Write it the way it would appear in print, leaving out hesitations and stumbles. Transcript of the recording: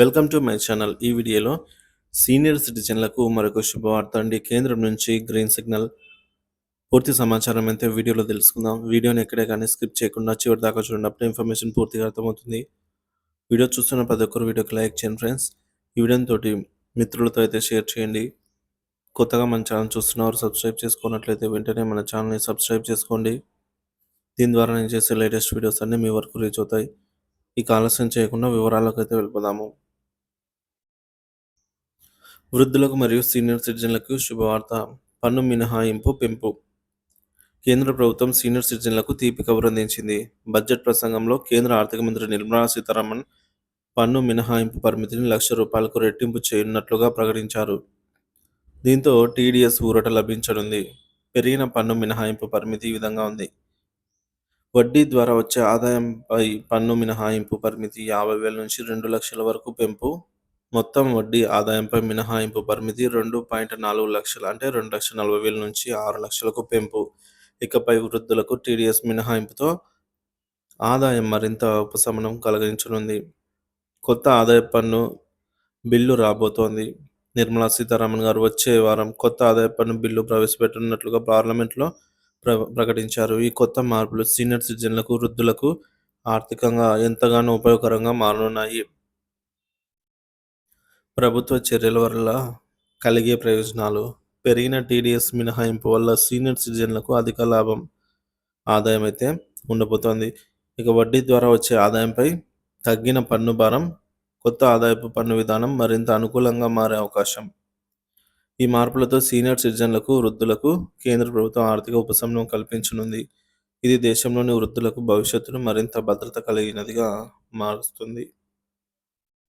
Welcome to my channel. ఈ వీడియోలో senior సిటిజన్లకు మరొక శుభవార్త అండి. కేంద్రం నుంచి గ్రీన్ సిగ్నల్. పూర్తి సమాచారం అయితే వీడియోలో తెలుసుకుందాం. వీడియోని ఎక్కడే కానీ స్కిప్ చేయకుండా చివరి దాకా చూడండి. అప్పుడే ఇన్ఫర్మేషన్ పూర్తిగా అర్థమవుతుంది. వీడియో చూస్తున్న ప్రతి ఒక్కరు వీడియోకి లైక్ చేయండి ఫ్రెండ్స్. ఈ వీడియోని తోటి మిత్రులతో అయితే షేర్ చేయండి. కొత్తగా మన ఛానల్ చూస్తున్నవారు సబ్స్క్రైబ్ చేసుకున్నట్లయితే వెంటనే మన ఛానల్ని సబ్స్క్రైబ్ చేసుకోండి. దీని ద్వారా నేను చేసే లేటెస్ట్ వీడియోస్ అన్నీ మీ వరకు రీచ్ అవుతాయి. ఇక ఆలస్యం చేయకుండా వివరాలకు అయితే వెళ్ళిపోదాము. వృద్ధులకు మరియు సీనియర్ సిటిజన్లకు శుభవార్త. పన్ను మినహాయింపు పెంపు. కేంద్ర ప్రభుత్వం సీనియర్ సిటిజన్లకు తీపి కబురు అందించింది. బడ్జెట్ ప్రసంగంలో కేంద్ర ఆర్థిక మంత్రి నిర్మలా సీతారామన్ పన్ను మినహాయింపు పరిమితిని ₹1,00,000కు రెట్టింపు చేయనున్నట్లుగా ప్రకటించారు. దీంతో టీడీఎస్ ఊరట లభించనుంది. పెరిగిన పన్ను మినహాయింపు పరిమితి ఈ విధంగా ఉంది. వడ్డీ ద్వారా వచ్చే ఆదాయంపై పన్ను మినహాయింపు పరిమితి 50,000 నుంచి 2,00,000 వరకు పెంపు. మొత్తం వడ్డీ ఆదాయంపై మినహాయింపు పరిమితి 2.4 లక్షలు అంటే 2,40,000 నుంచి 6 లక్షలకు పెంపు. ఇకపై వృద్ధులకు టీడీఎస్ మినహాయింపుతో ఆదాయం మరింత ఉపశమనం కలిగించనుంది. కొత్త ఆదాయ పన్ను బిల్లు రాబోతోంది. నిర్మలా సీతారామన్ గారు వచ్చే వారం కొత్త ఆదాయ పన్ను బిల్లు ప్రవేశపెట్టనున్నట్లుగా పార్లమెంట్లో ప్రకటించారు. ఈ కొత్త మార్పులు సీనియర్ సిటిజన్లకు, వృద్ధులకు ఆర్థికంగా ఎంతగానో ఉపయోగకరంగా మారనున్నాయి. ప్రభుత్వ చర్యల వల్ల కలిగే ప్రయోజనాలు. పెరిగిన టీడీఎస్ మినహాయింపు వల్ల సీనియర్ సిటిజన్లకు అధిక ఆదాయం అయితే ఉండబోతోంది. ఇక వడ్డీ ద్వారా వచ్చే ఆదాయంపై తగ్గిన పన్ను భారం కొత్త ఆదాయపు పన్ను విధానం మరింత అనుకూలంగా మారే అవకాశం. ఈ మార్పులతో సీనియర్ సిటిజన్లకు, వృద్ధులకు కేంద్ర ప్రభుత్వం ఆర్థిక ఉపశమనం కల్పించనుంది. ఇది దేశంలోని వృద్ధులకు భవిష్యత్తును మరింత భద్రత కలిగినదిగా మారుస్తుంది.